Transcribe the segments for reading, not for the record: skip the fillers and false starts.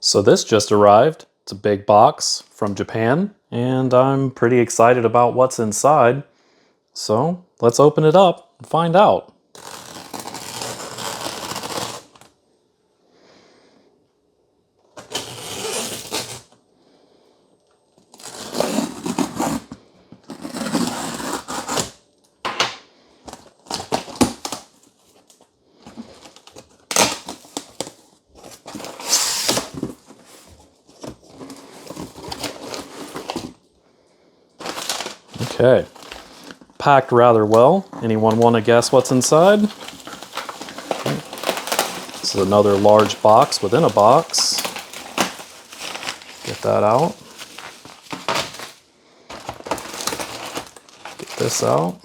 So this just arrived. It's a big box from Japan, and I'm pretty excited about what's inside. So let's open it up and find out. Okay, packed rather well. Anyone want to guess what's inside? This is another large box within a box. Get that out. Get this out.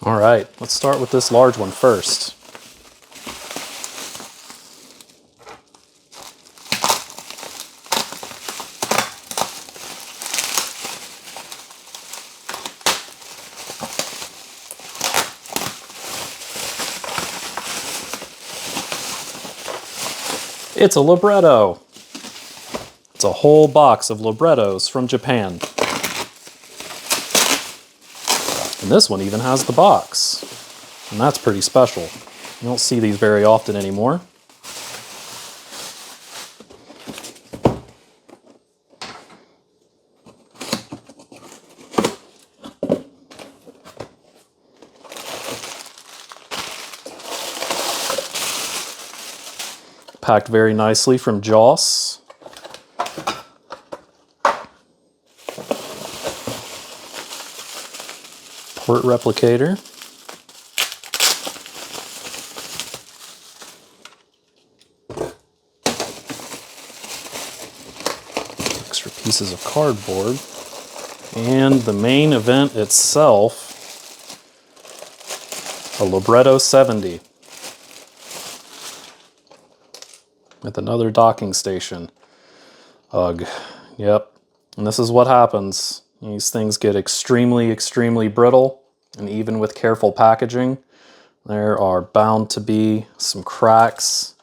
All right, let's start with this large one first. It's a libretto. It's a whole box of librettos from Japan. And this one even has the box. And that's pretty special. You don't see these very often anymore. Packed very nicely from Joss. Port replicator. Extra pieces of cardboard. And the main event itself, a Libretto 70. With another docking station. Ugh. Yep. And this is what happens. These things get extremely brittle, and even with careful packaging, there are bound to be some cracks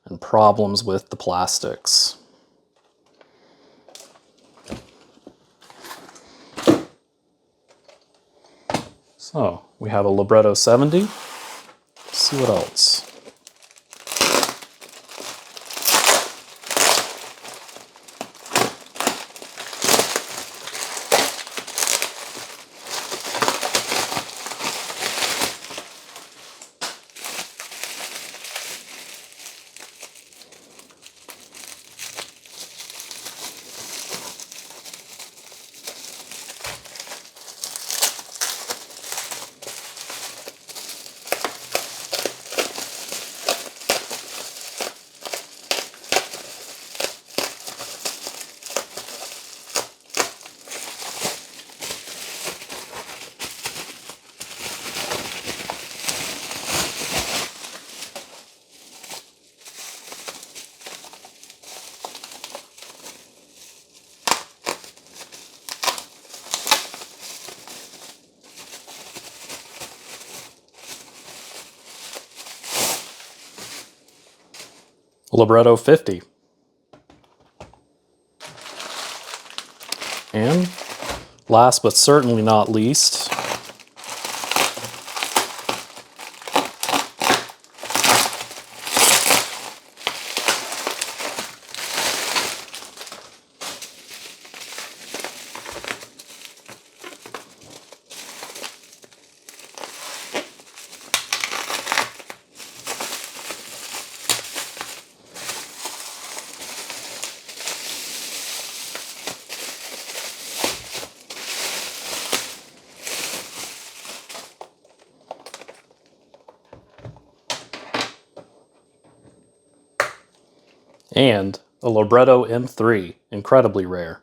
and problems with the plastics. So, we have a Libretto 70. Let's see what else. Libretto 50. And last but certainly not least, and a Libretto M3, incredibly rare.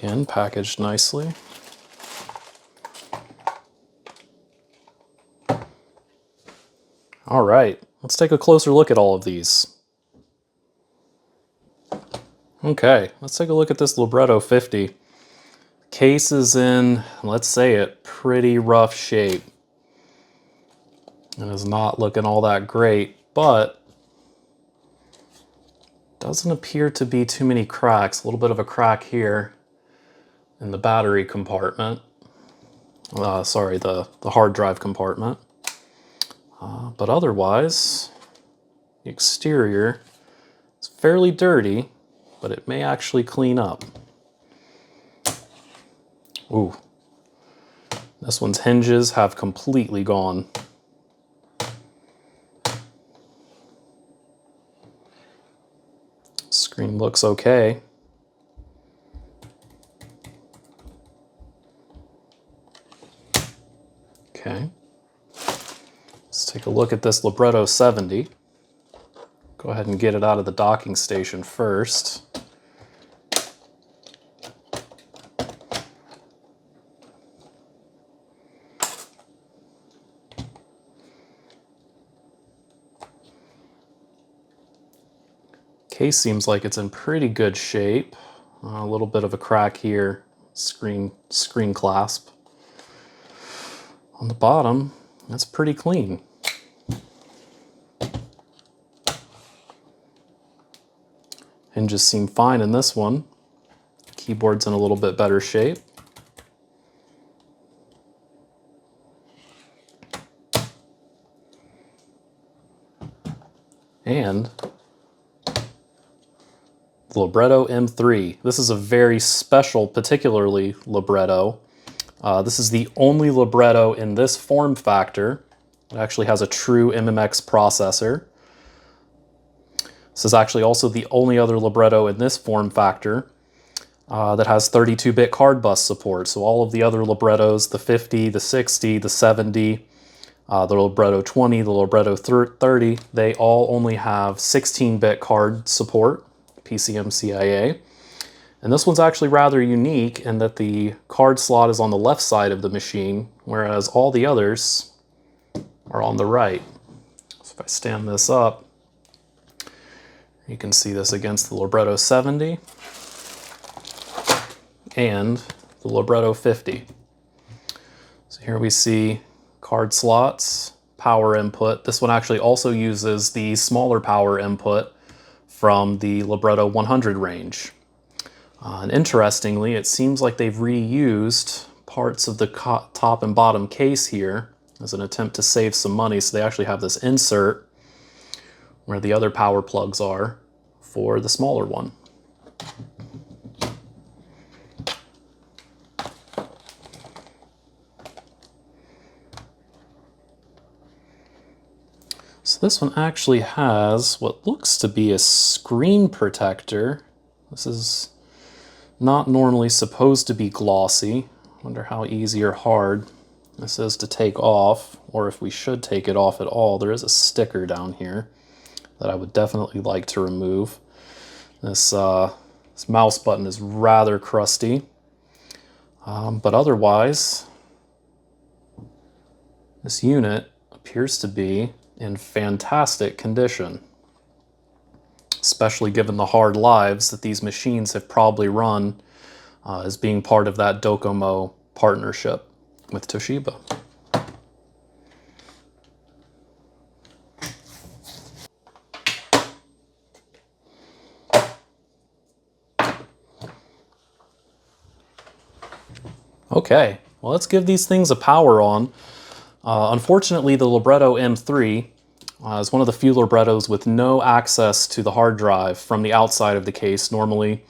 Again, packaged nicely. All right, let's take a closer look at all of these. Okay, let's take a look at this Libretto 50. Case is in, let's say it, pretty rough shape. And is not looking all that great, but doesn't appear to be too many cracks. A little bit of a crack here in the battery compartment. Sorry, the hard drive compartment. But otherwise, the exterior is fairly dirty, but it may actually clean up. Ooh. This one's hinges have completely gone. Screen looks okay. Okay. Let's take a look at this Libretto 70. Go ahead and get it out of the docking station first. Case seems like it's in pretty good shape. A little bit of a crack here, screen clasp. On the bottom, that's pretty clean. Hinges seem fine in this one. Keyboard's in a little bit better shape. And the Libretto M3. This is a very special, particularly Libretto. This is the only Libretto in this form factor. It actually has a true MMX processor. This is actually also the only other Libretto in this form factor that has 32-bit card bus support. So all of the other Librettos, the 50, the 60, the 70, the Libretto 20, the Libretto 30, they all only have 16-bit card support, PCMCIA. And this one's actually rather unique in that the card slot is on the left side of the machine, whereas all the others are on the right. So if I stand this up, you can see this against the Libretto 70 and the Libretto 50. So here we see card slots, power input. This one actually also uses the smaller power input from the Libretto 100 range. And interestingly, it seems like they've reused parts of the top and bottom case here as an attempt to save some money. So they actually have this insert where the other power plugs are for the smaller one. So this one actually has what looks to be a screen protector. This is not normally supposed to be glossy. I wonder how easy or hard this is to take off, or if we should take it off at all. There is a sticker down here that I would definitely like to remove. This mouse button is rather crusty, but otherwise, this unit appears to be in fantastic condition, especially given the hard lives that these machines have probably run as being part of that DoCoMo partnership with Toshiba. Okay, well, let's give these things a power on. Unfortunately, the Libretto M3 is one of the few Librettos with no access to the hard drive from the outside of the case. Normally,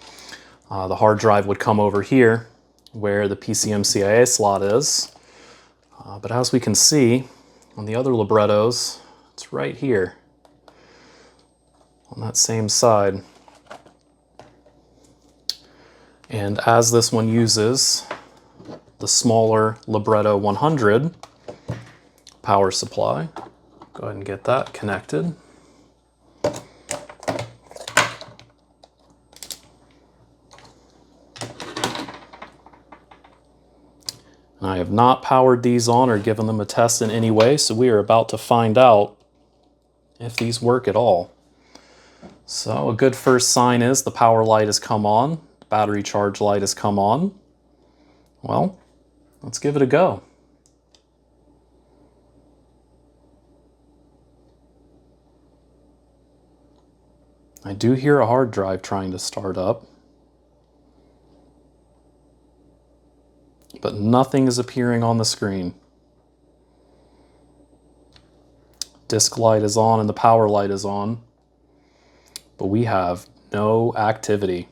the hard drive would come over here where the PCMCIA slot is. But as we can see on the other Librettos, it's right here on that same side. And as this one uses the smaller Libretto 100 power supply, go ahead and get that connected. I have not powered these on or given them a test in any way, so we are about to find out if these work at all. So a good first sign is the power light has come on, the battery charge light has come on. Well, let's give it a go. I do hear a hard drive trying to start up, but nothing is appearing on the screen. Disk light is on and the power light is on, but we have no activity.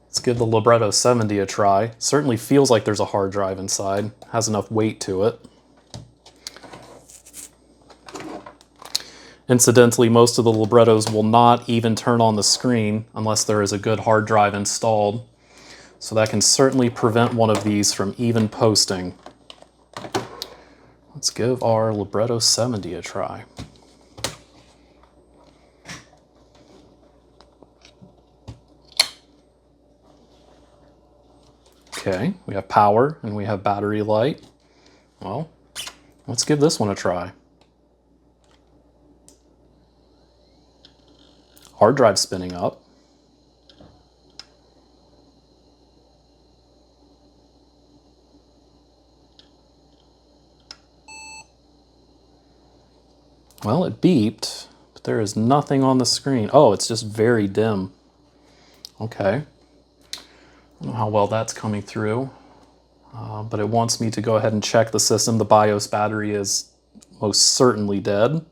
Let's give the Libretto 70 a try. Certainly feels like there's a hard drive inside, has enough weight to it. Incidentally, most of the Librettos will not even turn on the screen unless there is a good hard drive installed. So that can certainly prevent one of these from even posting. Let's give our Libretto 70 a try. Okay, we have power and we have battery light. Well, let's give this one a try. Hard drive spinning up. Well, it beeped, but there is nothing on the screen. Oh, it's just very dim. Okay. I don't know how well that's coming through, but it wants me to go ahead and check the system. The BIOS battery is most certainly dead,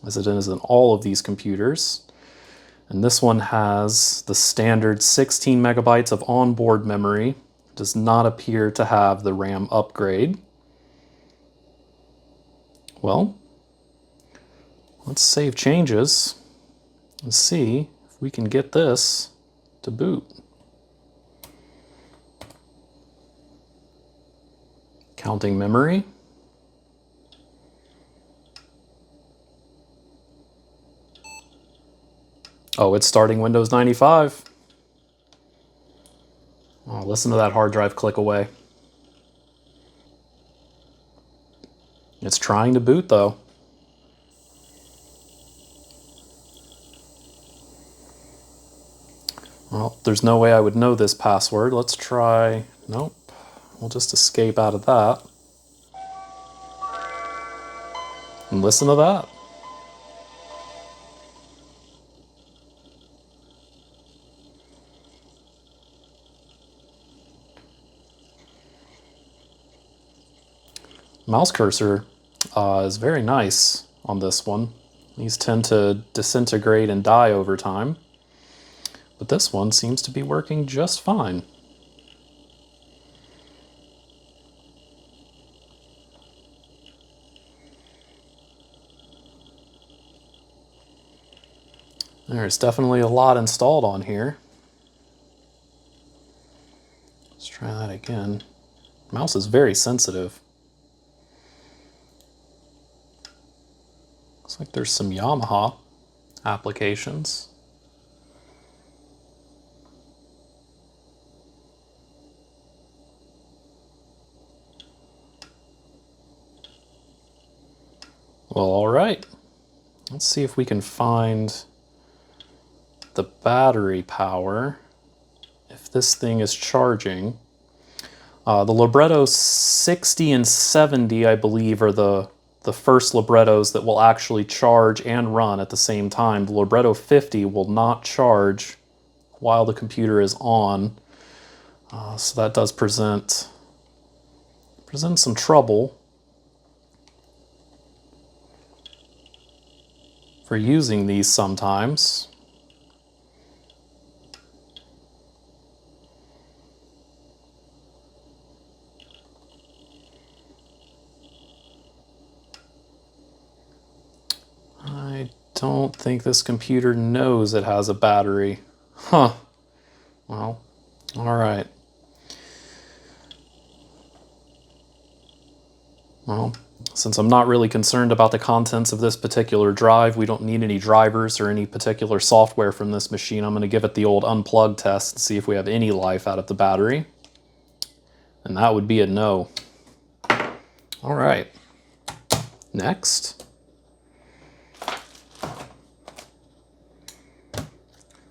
as it is in all of these computers. And this one has the standard 16 megabytes of onboard memory. It does not appear to have the RAM upgrade. Well, let's save changes and see if we can get this to boot. Counting memory. Oh, it's starting Windows 95. Oh, listen to that hard drive click away. It's trying to boot though. Well, there's no way I would know this password. Let's try, nope. We'll just escape out of that. And listen to that. Mouse cursor is very nice on this one. These tend to disintegrate and die over time. But this one seems to be working just fine. There's definitely a lot installed on here. Let's try that again. Mouse is very sensitive. Looks like there's some Yamaha applications. Well, all right. Let's see if we can find the battery power, if this thing is charging. The Libretto 60 and 70, I believe, are the first Librettos that will actually charge and run at the same time. The Libretto 50 will not charge while the computer is on, so that does present some trouble for using these sometimes. I don't think this computer knows it has a battery. Huh. Well, all right. Well, Since I'm not really concerned about the contents of this particular drive, we don't need any drivers or any particular software from this machine. I'm going to give it the old unplug test and see if we have any life out of the battery. And that would be a no. All right. Next.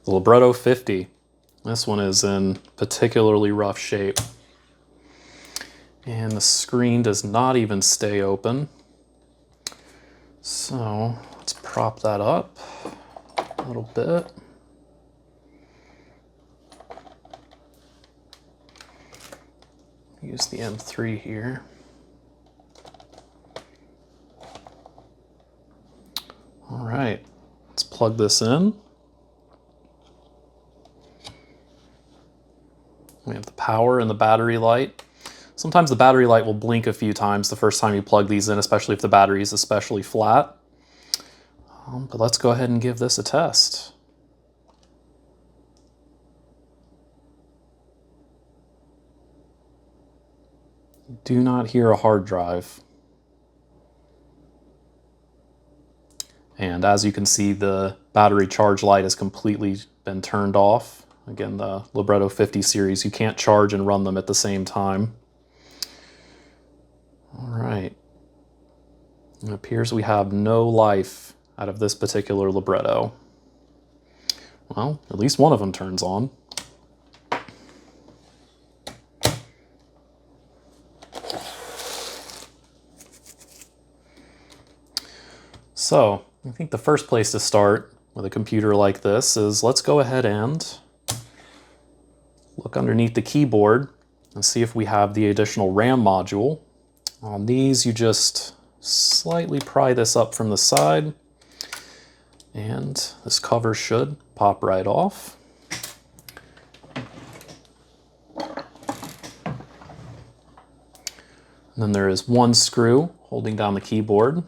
The Libretto 50. This one is in particularly rough shape. And the screen does not even stay open. So let's prop that up a little bit. Use the M3 here. All right, let's plug this in. We have the power and the battery light. Sometimes the battery light will blink a few times the first time you plug these in, especially if the battery is especially flat. But let's go ahead and give this a test. Do not hear a hard drive. And as you can see, the battery charge light has completely been turned off. Again, the Libretto 50 series, you can't charge and run them at the same time. All right. It appears we have no life out of this particular Libretto. Well, at least one of them turns on. So, I think the first place to start with a computer like this is let's go ahead and look underneath the keyboard and see if we have the additional RAM module. On these, you just slightly pry this up from the side, and this cover should pop right off. And then there is one screw holding down the keyboard.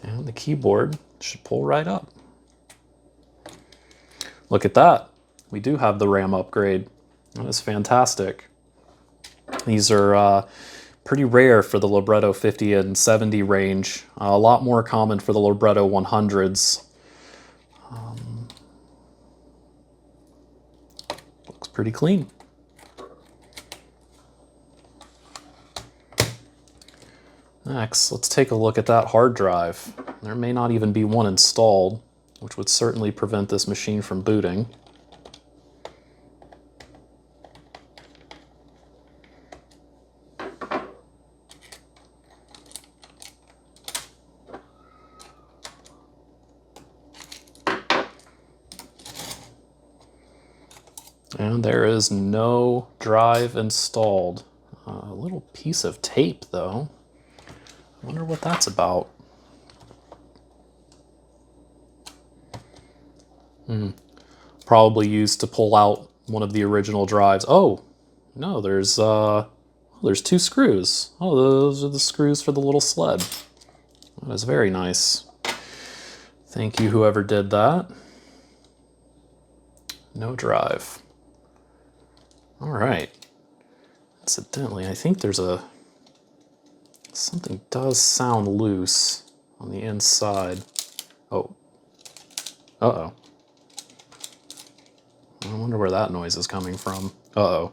And the keyboard should pull right up. Look at that. We do have the RAM upgrade. That is fantastic. These are pretty rare for the Libretto 50 and 70 range. A lot more common for the Libretto 100s. Looks pretty clean. Next, let's take a look at that hard drive. There may not even be one installed, which would certainly prevent this machine from booting. And there is no drive installed. A little piece of tape, though. I wonder what that's about. Probably used to pull out one of the original drives. Oh, no, there's two screws. Oh, those are the screws for the little sled. That is very nice. Thank you, whoever did that. No drive. All right. Incidentally, I think there's something does sound loose on the inside. Oh. Uh-oh. I wonder where that noise is coming from. Uh-oh.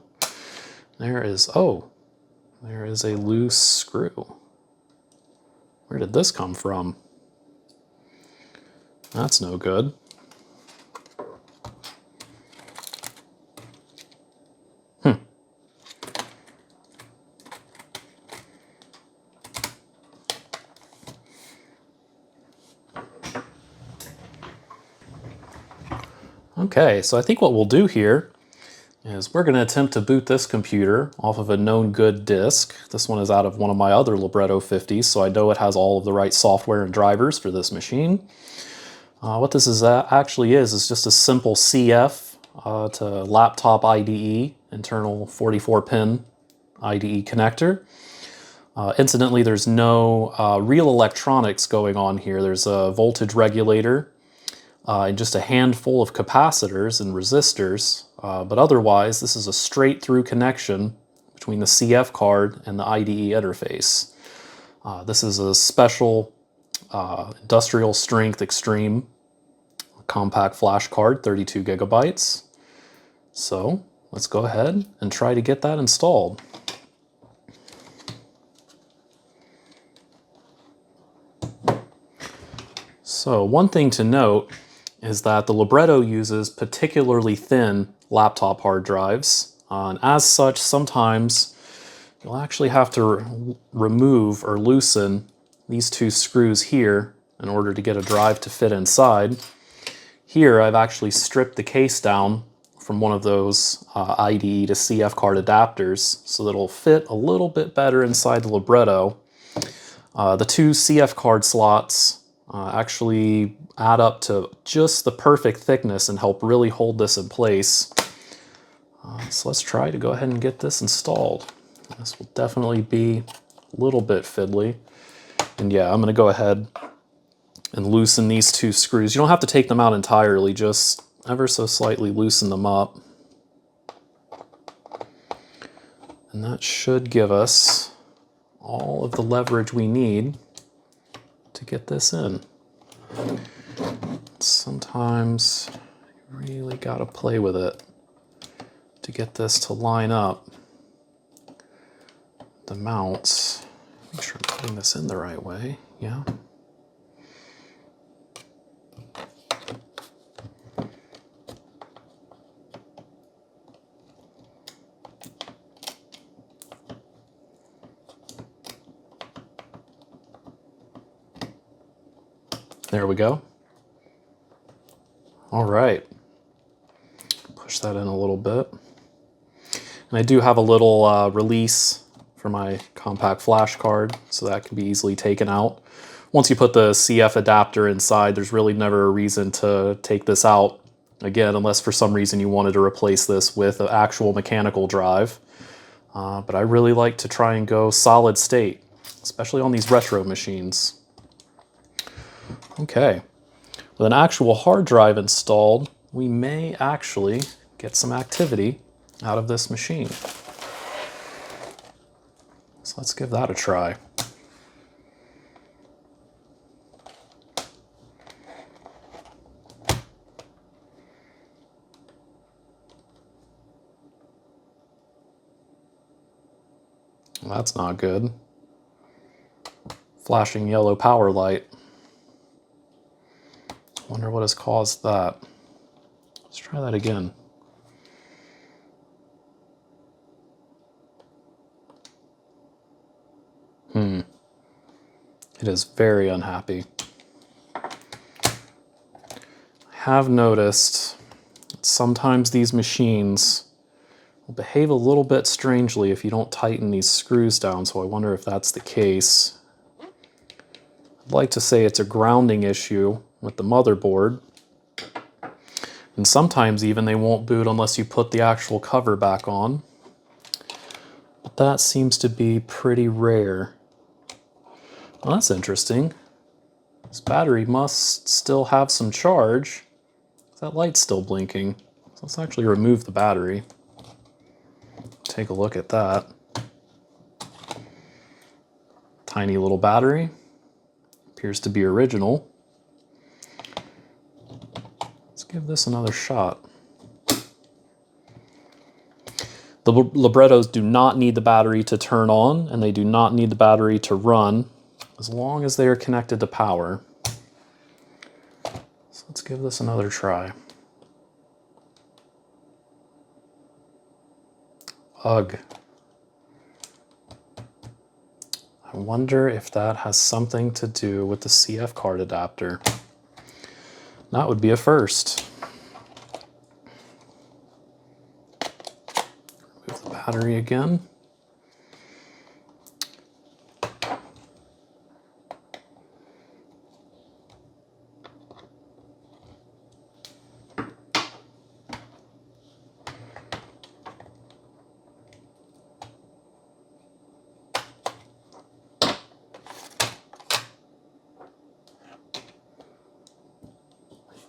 There is a loose screw. Where did this come from? That's no good. Okay, so I think what we'll do here is we're going to attempt to boot this computer off of a known good disk. This one is out of one of my other Libretto 50s, so I know it has all of the right software and drivers for this machine. What this is actually is just a simple CF to laptop IDE, internal 44-pin IDE connector. Incidentally, there's no real electronics going on here. There's a voltage regulator, and just a handful of capacitors and resistors, but otherwise this is a straight through connection between the CF card and the IDE interface. This is a special industrial strength extreme compact flash card, 32 gigabytes. So let's go ahead and try to get that installed. So one thing to note is that the Libretto uses particularly thin laptop hard drives, and as such sometimes you'll actually have to remove or loosen these two screws here in order to get a drive to fit inside. Here I've actually stripped the case down from one of those IDE to CF card adapters so that it'll fit a little bit better inside the Libretto. The two CF card slots actually add up to just the perfect thickness and help really hold this in place. So let's try to go ahead and get this installed. This will definitely be a little bit fiddly. And yeah, I'm going to go ahead and loosen these two screws. You don't have to take them out entirely, just ever so slightly loosen them up. And that should give us all of the leverage we need to get this in. Sometimes you really got to play with it to get this to line up. The mounts, make sure I'm putting this in the right way, yeah. There we go. All right. Push that in a little bit. And I do have a little release for my compact flash card, so that can be easily taken out. Once you put the CF adapter inside, there's really never a reason to take this out again, unless for some reason you wanted to replace this with an actual mechanical drive. But I really like to try and go solid state, especially on these retro machines. Okay, with an actual hard drive installed, we may actually get some activity out of this machine. So let's give that a try. Well, that's not good. Flashing yellow power light. Wonder what has caused that. Let's try that again. It is very unhappy. I have noticed that sometimes these machines will behave a little bit strangely if you don't tighten these screws down, so I wonder if that's the case. I'd like to say it's a grounding issue with the motherboard, and sometimes even they won't boot unless you put the actual cover back on. But that seems to be pretty rare. Well, that's interesting. This battery must still have some charge. That light's still blinking. So let's actually remove the battery. Take a look at that. Tiny little battery. Appears to be original. Let's give this another shot. The Librettos do not need the battery to turn on, and they do not need the battery to run, as long as they are connected to power. So let's give this another try. Ugh. I wonder if that has something to do with the CF card adapter. That would be a first. Remove the battery again.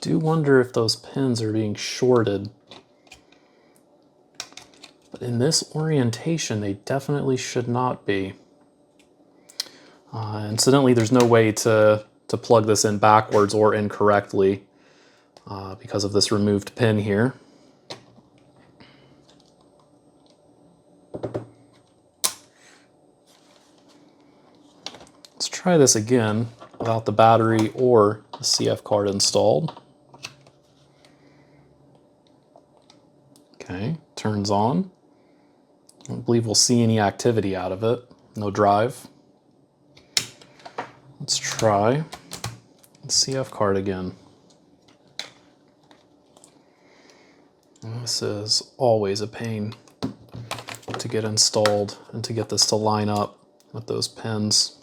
do wonder if those pins are being shorted. But in this orientation, they definitely should not be. Incidentally, there's no way to plug this in backwards or incorrectly because of this removed pin here. Let's try this again without the battery or the CF card installed. Okay, turns on. I don't believe we'll see any activity out of it. No drive. Let's try the CF card again. This is always a pain to get installed and to get this to line up with those pins.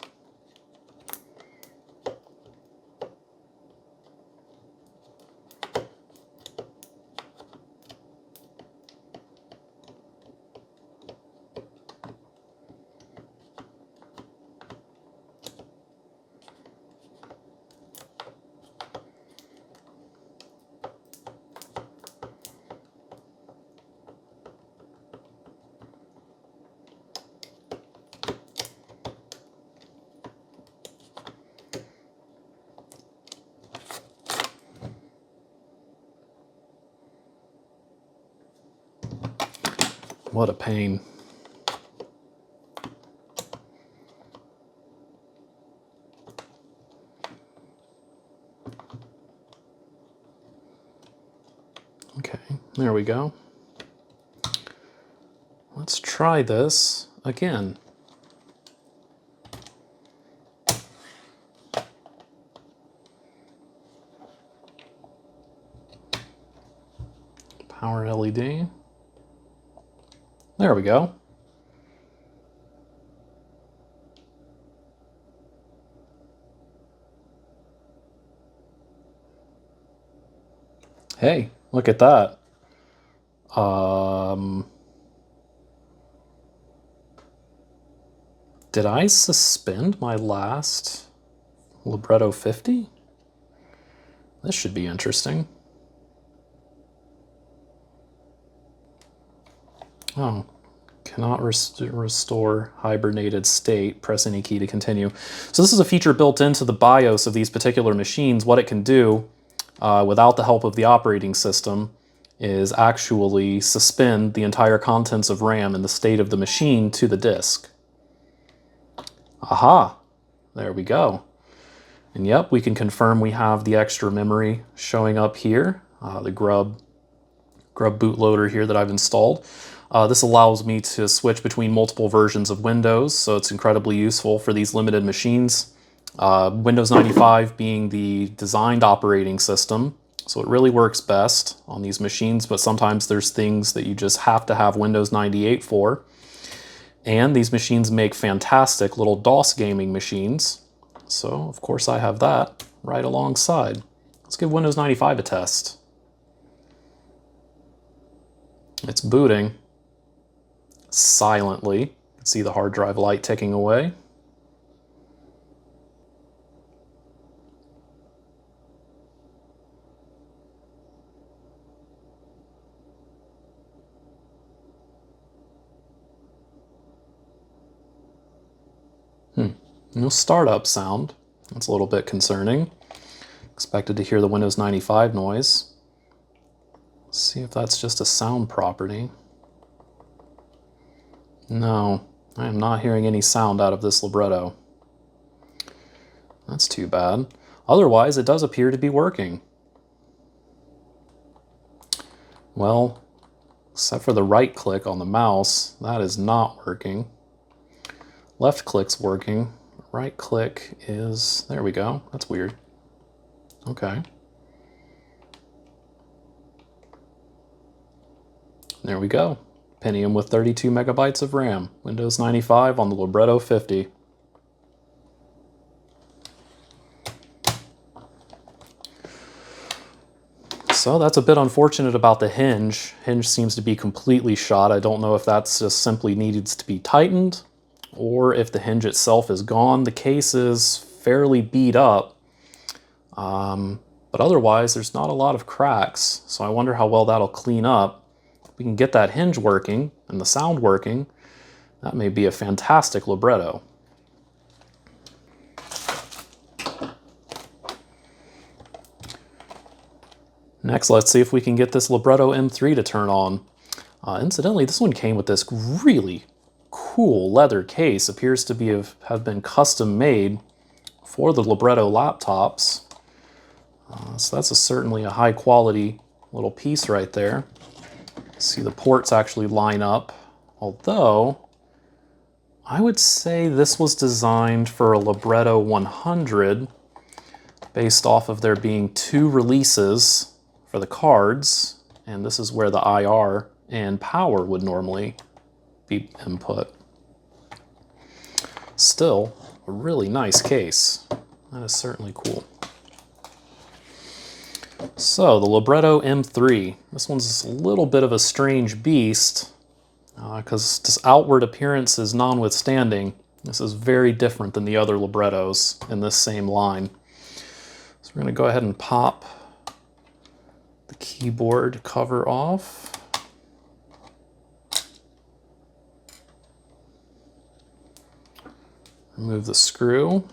What a pain. Okay, there we go. Let's try this again. Power LED. There we go. Hey, look at that. Did I suspend my last Libretto 50? This should be interesting. Oh, cannot restore hibernated state. Press any key to continue. So this is a feature built into the BIOS of these particular machines. What it can do, without the help of the operating system, is actually suspend the entire contents of RAM and the state of the machine to the disk. Aha! There we go. And yep, we can confirm we have the extra memory showing up here, the grub bootloader here that I've installed. This allows me to switch between multiple versions of Windows, so it's incredibly useful for these limited machines. Windows 95 being the designed operating system, so it really works best on these machines, but sometimes there's things that you just have to have Windows 98 for. And these machines make fantastic little DOS gaming machines, so of course I have that right alongside. Let's give Windows 95 a test. It's booting silently. You can see the hard drive light ticking away. No startup sound. That's a little bit concerning. Expected to hear the Windows 95 noise. Let's see if that's just a sound property. No, I am not hearing any sound out of this Libretto. That's too bad. Otherwise, it does appear to be working. Well, except for the right click on the mouse, that is not working. Left click's working. Right click is, there we go. That's weird. Okay. There we go. Pentium with 32 megabytes of RAM. Windows 95 on the Libretto 50. So that's a bit unfortunate about the hinge. Hinge seems to be completely shot. I don't know if that's just simply needs to be tightened or if the hinge itself is gone. The case is fairly beat up, but But otherwise, there's not a lot of cracks, so I wonder how well that'll clean up. If we can get that hinge working and the sound working, that may be a fantastic libretto. Next, let's see if we can get this Libretto M3 to turn on. Incidentally, this one came with this really cool leather case. Appears to have been custom made for the Libretto laptops. So that's certainly a high quality little piece right there. See, the ports actually line up, although I would say this was designed for a Libretto 100 based off of there being 2 releases for the cards, and this is where the IR and power would normally be input. Still, a really nice case. That is certainly cool. So, the Libretto M3. This one's a little bit of a strange beast, because this outward appearance is notwithstanding, this is very different than the other librettos in this same line. So we're going to go ahead and pop the keyboard cover off. Remove the screw.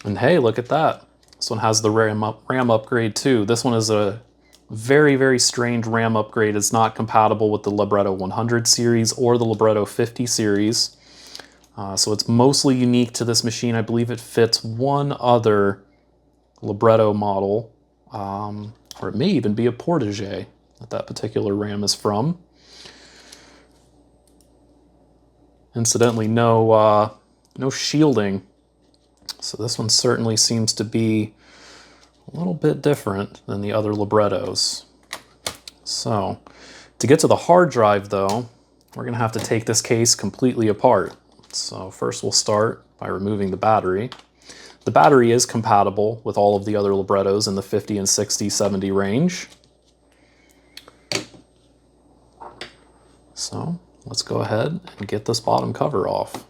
And hey, look at that. This one has the RAM upgrade too. This one is a very, very strange RAM upgrade. It's not compatible with the Libretto 100 series or the Libretto 50 series. So it's mostly unique to this machine. I believe it fits one other Libretto model, or it may even be a Portage that particular RAM is from. Incidentally, no shielding. So this one certainly seems to be a little bit different than the other librettos. So to get to the hard drive though, we're going to have to take this case completely apart. So first we'll start by removing the battery. The battery is compatible with all of the other librettos in the 50 and 60, 70 range. So let's go ahead and get this bottom cover off.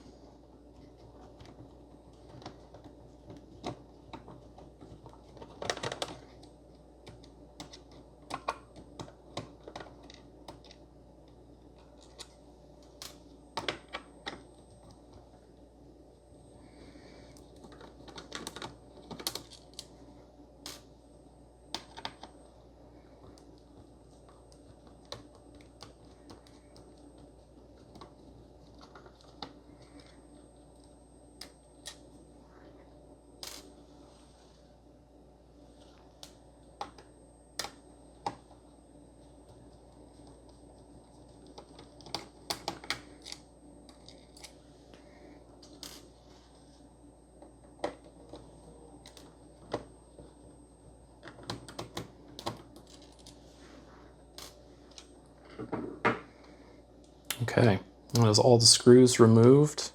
Okay, that is all the screws removed.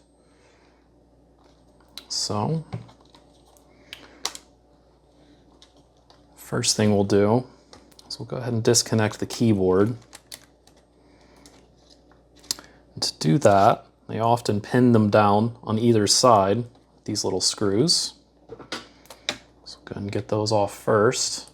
So, first thing we'll do is we'll go ahead and disconnect the keyboard. And to do that, they often pin them down on either side with these little screws. So go ahead and get those off first.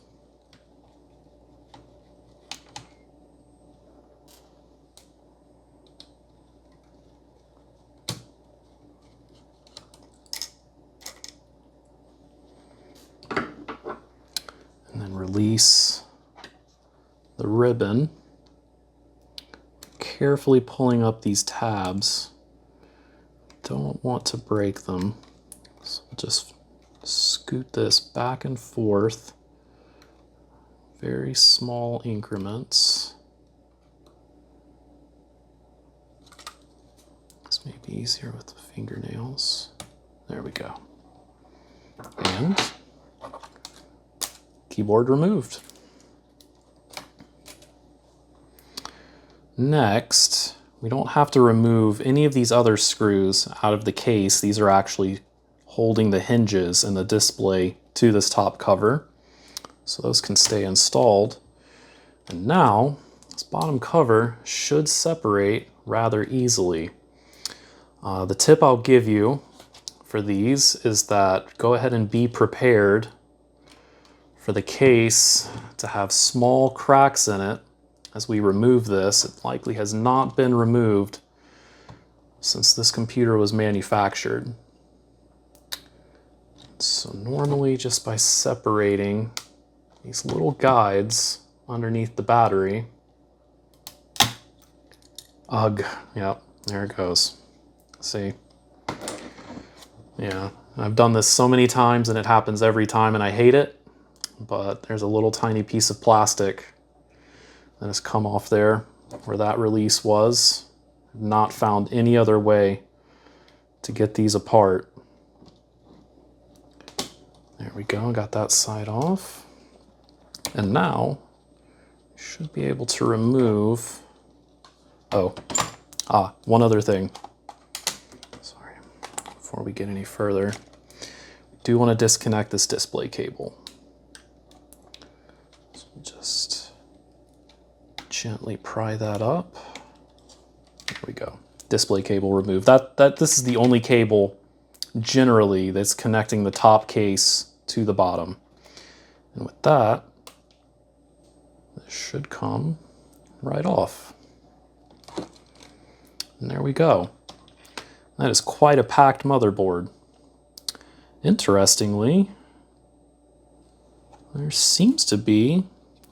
And then release the ribbon, carefully pulling up these tabs. Don't want to break them, so just scoot this back and forth, very small increments. This may be easier with the fingernails. There we go. And keyboard removed. Next, we don't have to remove any of these other screws out of the case. These are actually holding the hinges and the display to this top cover. So those can stay installed. And now, this bottom cover should separate rather easily. The tip I'll give you for these is that go ahead and be prepared for the case to have small cracks in it as we remove this. It likely has not been removed since this computer was manufactured. So normally just by separating these little guides underneath the battery. Ugh, yep, there it goes. See? Yeah, I've done this so many times and it happens every time and I hate it, but there's a little tiny piece of plastic that has come off there where that release was. I've not found any other way to get these apart. There we go, got that side off. And now, you should be able to remove, one other thing. Sorry, before we get any further, we do want to disconnect this display cable. So we'll just gently pry that up. There we go, display cable removed. This is the only cable generally that's connecting the top case to the bottom. And with that, this should come right off. And there we go. That is quite a packed motherboard. Interestingly, there seems to be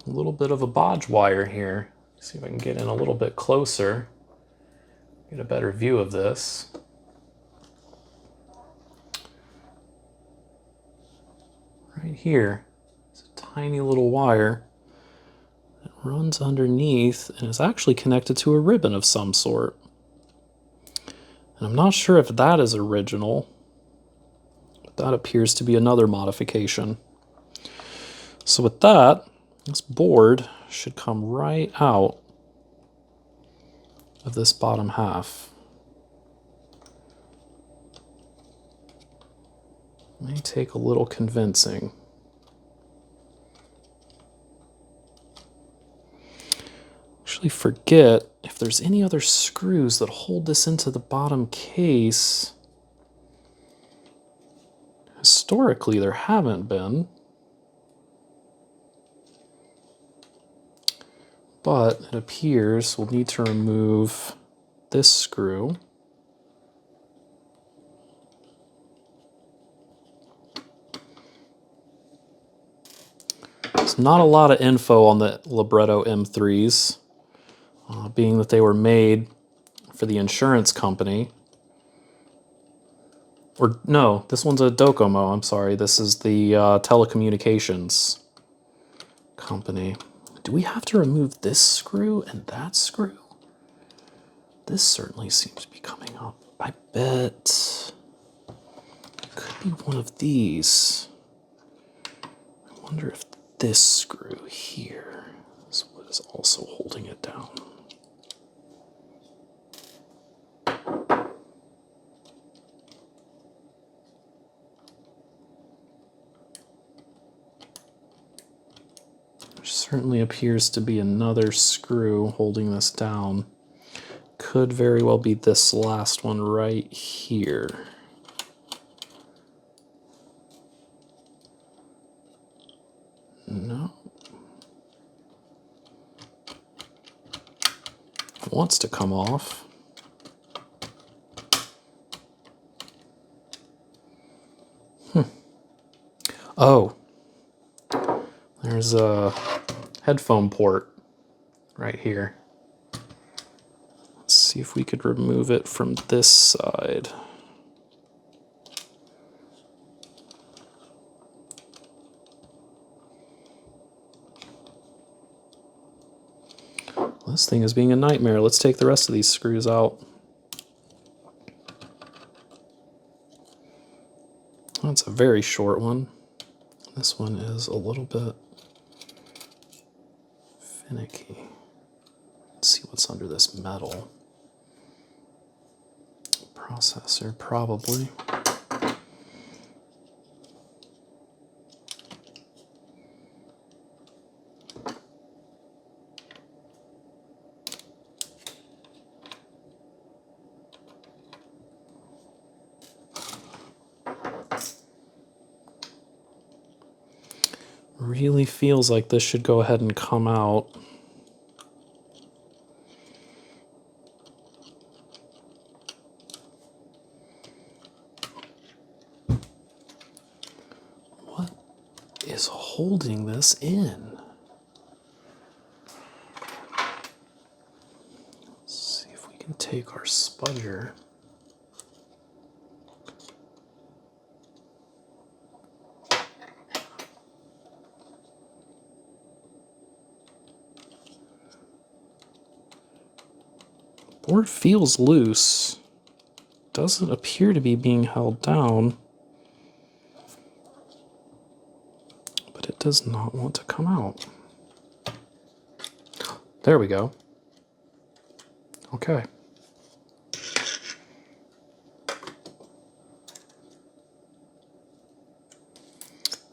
a little bit of a bodge wire here. Let's see if I can get in a little bit closer, get a better view of this. Right here is a tiny little wire that runs underneath and is actually connected to a ribbon of some sort. And I'm not sure if that is original, but that appears to be another modification. So with that, this board should come right out of this bottom half. May take a little convincing. Actually forget if there's any other screws that hold this into the bottom case. Historically, there haven't been. But it appears we'll need to remove this screw. There's not a lot of info on the Libretto M3s, being that they were made for the insurance company. Or no, this one's a DoCoMo, I'm sorry. This is the telecommunications company. Do we have to remove this screw and that screw? This certainly seems to be coming up. I bet it could be one of these. I wonder if this screw here is what is also holding it down. There certainly appears to be another screw holding this down. Could very well be this last one right here. No. It wants to come off. Oh, there's a headphone port right here. Let's see if we could remove it from this side. This thing is being a nightmare. Let's take the rest of these screws out. That's a very short one. This one is a little bit finicky. Let's see what's under this metal. Processor, probably. really feels like this should go ahead and come out. What is holding this in? Let's see if we can take our spudger. Board feels loose. Doesn't appear to be being held down. But it does not want to come out. There we go. Okay.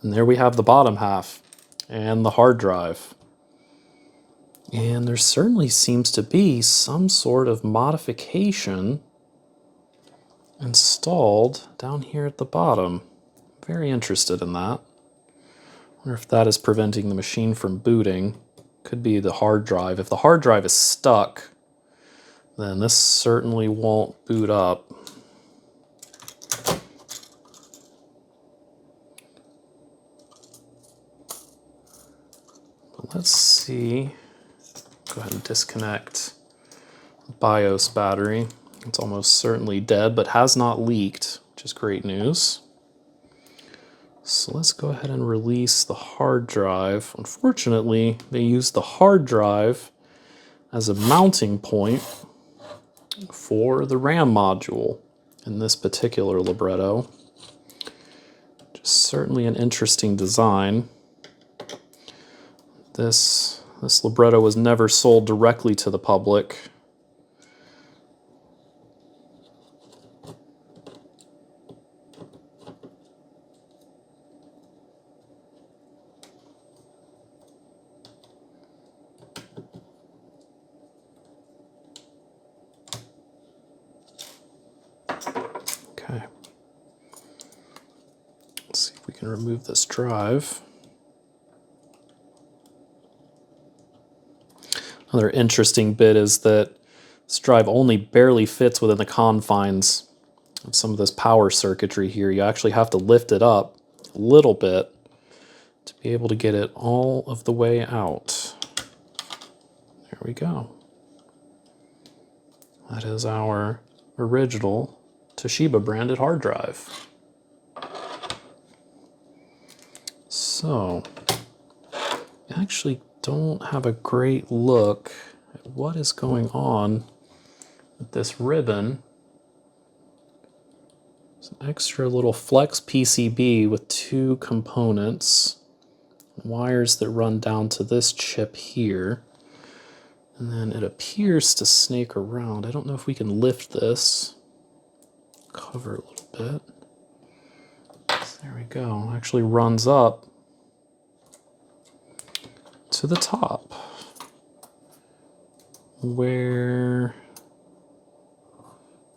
And there we have the bottom half and the hard drive. And there certainly seems to be some sort of modification installed down here at the bottom. Very interested in that. Wonder if that is preventing the machine from booting. Could be the hard drive. If the hard drive is stuck, then this certainly won't boot up. But let's see. Go ahead and disconnect the BIOS battery. It's almost certainly dead, but has not leaked, which is great news. So let's go ahead and release the hard drive. Unfortunately, they used the hard drive as a mounting point for the RAM module in this particular libretto. Just certainly an interesting design. This libretto was never sold directly to the public. Okay. Let's see if we can remove this drive. Another interesting bit is that this drive only barely fits within the confines of some of this power circuitry here. You actually have to lift it up a little bit to be able to get it all of the way out. There we go. That is our original Toshiba branded hard drive. So, we actually don't have a great look at what is going on with this ribbon. It's an extra little flex PCB with two components, wires that run down to this chip here. And then it appears to snake around. I don't know if we can lift this, cover a little bit. So there we go. It actually runs up to the top where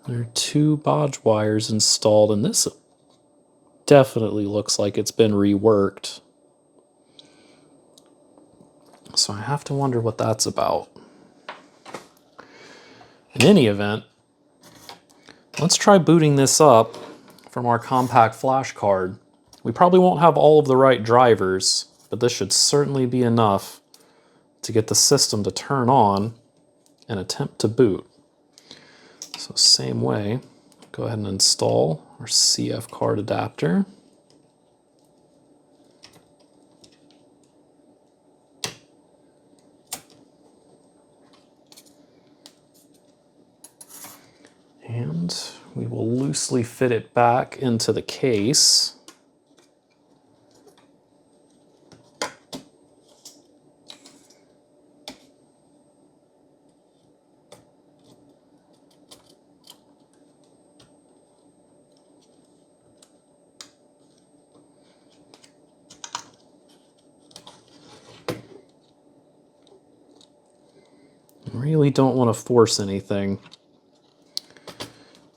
there are two bodge wires installed, and this definitely looks like it's been reworked. So I have to wonder what that's about. In any event, let's try booting this up from our compact flash card. We probably won't have all of the right drivers, but this should certainly be enough to get the system to turn on and attempt to boot. So same way, go ahead and install our CF card adapter. And we will loosely fit it back into the case. Really don't want to force anything.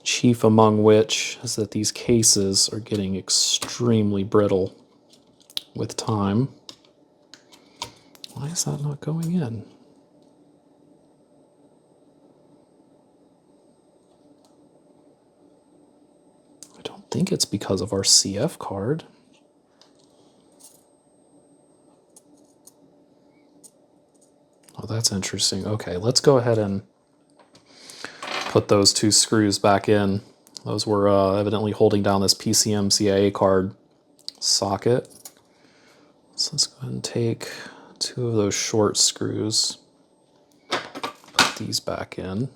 Chief among which is that these cases are getting extremely brittle with time. Why is that not going in? I don't think it's because of our CF card. Oh, that's interesting. Okay, let's go ahead and put those two screws back in. Those were evidently holding down this PCM CIA card socket. So let's go ahead and take two of those short screws, put these back in.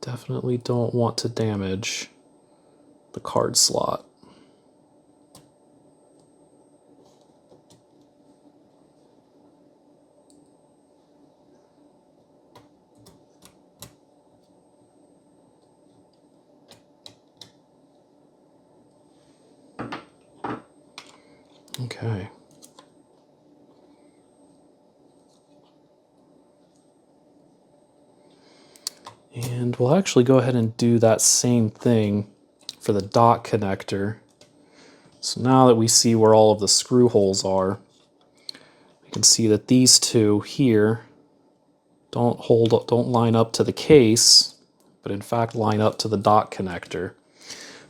Definitely don't want to damage the card slot. Okay. And we'll actually go ahead and do that same thing for the dot connector. So now that we see where all of the screw holes are, we can see that these two here don't line up to the case, but in fact line up to the dot connector.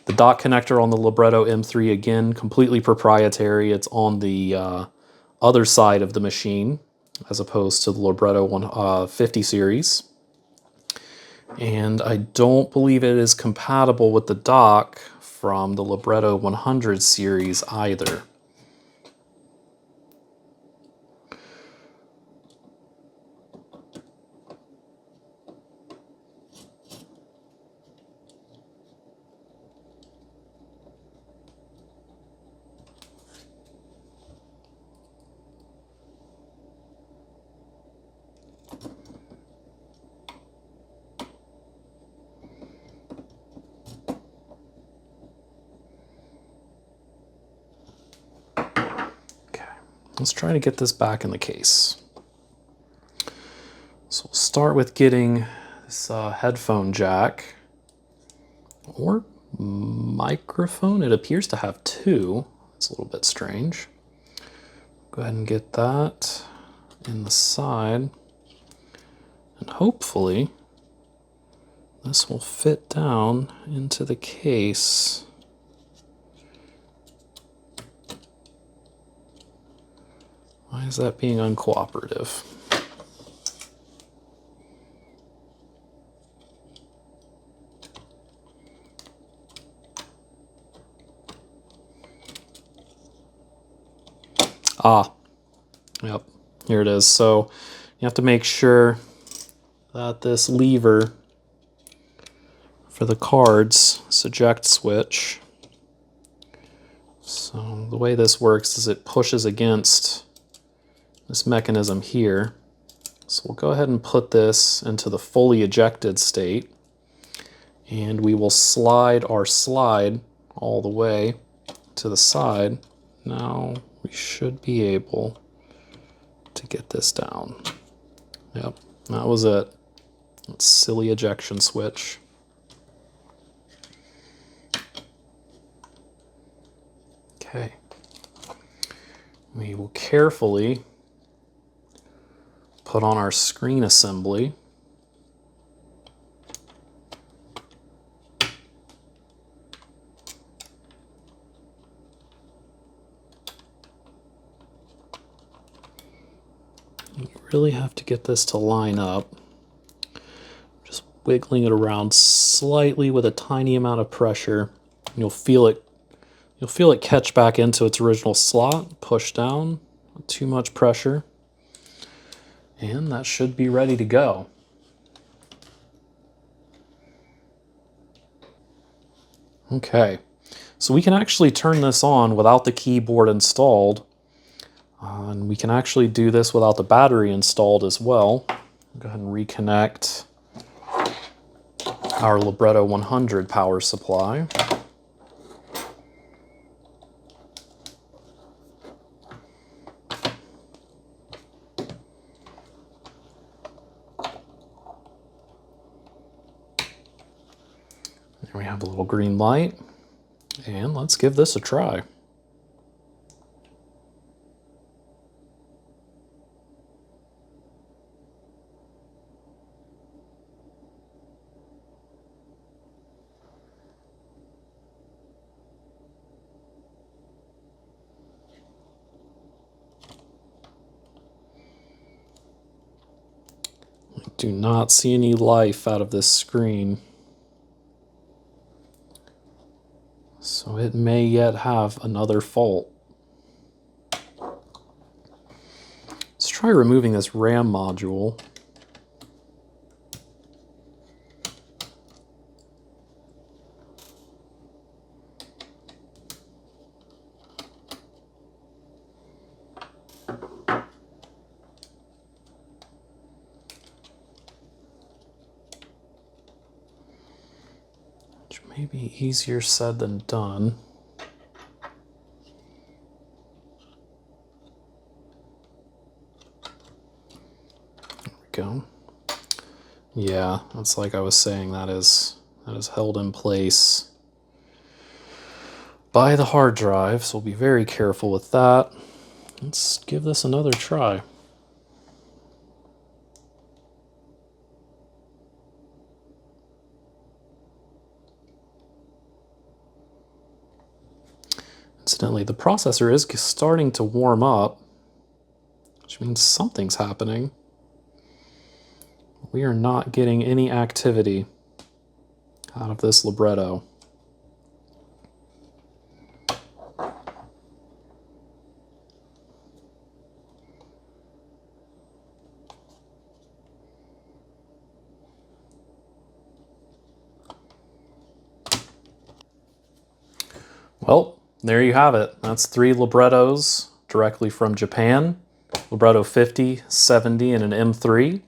The dot connector on the Libretto M3, again, completely proprietary. It's on the other side of the machine, as opposed to the Libretto 50 series. And I don't believe it is compatible with the dock from the Libretto 100 series either. Let's try to get this back in the case. So we'll start with getting this headphone jack or microphone. It appears to have two. It's a little bit strange. Go ahead and get that in the side. And hopefully this will fit down into the case. Why is that being uncooperative? Ah, yep, here it is. So you have to make sure that this lever for the cards, this eject switch. So the way this works is it pushes against this mechanism here. So we'll go ahead and put this into the fully ejected state, and we will slide our slide all the way to the side. Now we should be able to get this down. Yep, that was it. That silly ejection switch. Okay. We will carefully put on our screen assembly. You really have to get this to line up. Just wiggling it around slightly with a tiny amount of pressure. You'll feel it catch back into its original slot, push down, not too much pressure. And that should be ready to go. Okay, so we can actually turn this on without the keyboard installed. And we can actually do this without the battery installed as well. Go ahead and reconnect our Libretto 100 power supply. There we have a little green light, and let's give this a try. Do not see any life out of this screen. So it may yet have another fault. Let's try removing this RAM module. Which may be easier said than done. Go. Yeah, that's like I was saying, that is held in place by the hard drive, so we'll be very careful with that. Let's give this another try. Incidentally, the processor is starting to warm up, which means something's happening. We are not getting any activity out of this libretto. Well, there you have it. That's 3 librettos directly from Japan. Libretto 50, 70, and an M3.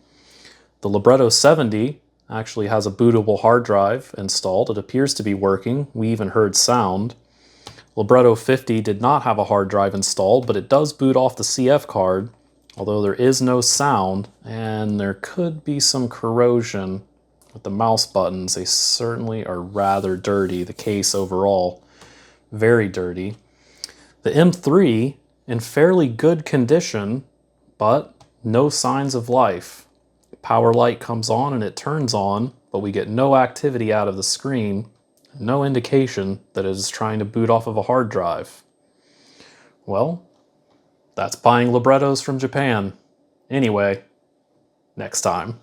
The Libretto 70 actually has a bootable hard drive installed. It appears to be working. We even heard sound. Libretto 50 did not have a hard drive installed, but it does boot off the CF card, although there is no sound, and there could be some corrosion with the mouse buttons. They certainly are rather dirty. The case overall, very dirty. The M3 in fairly good condition, but no signs of life. Power light comes on and it turns on, but we get no activity out of the screen, no indication that it is trying to boot off of a hard drive. Well, that's buying librettos from Japan. Anyway, next time.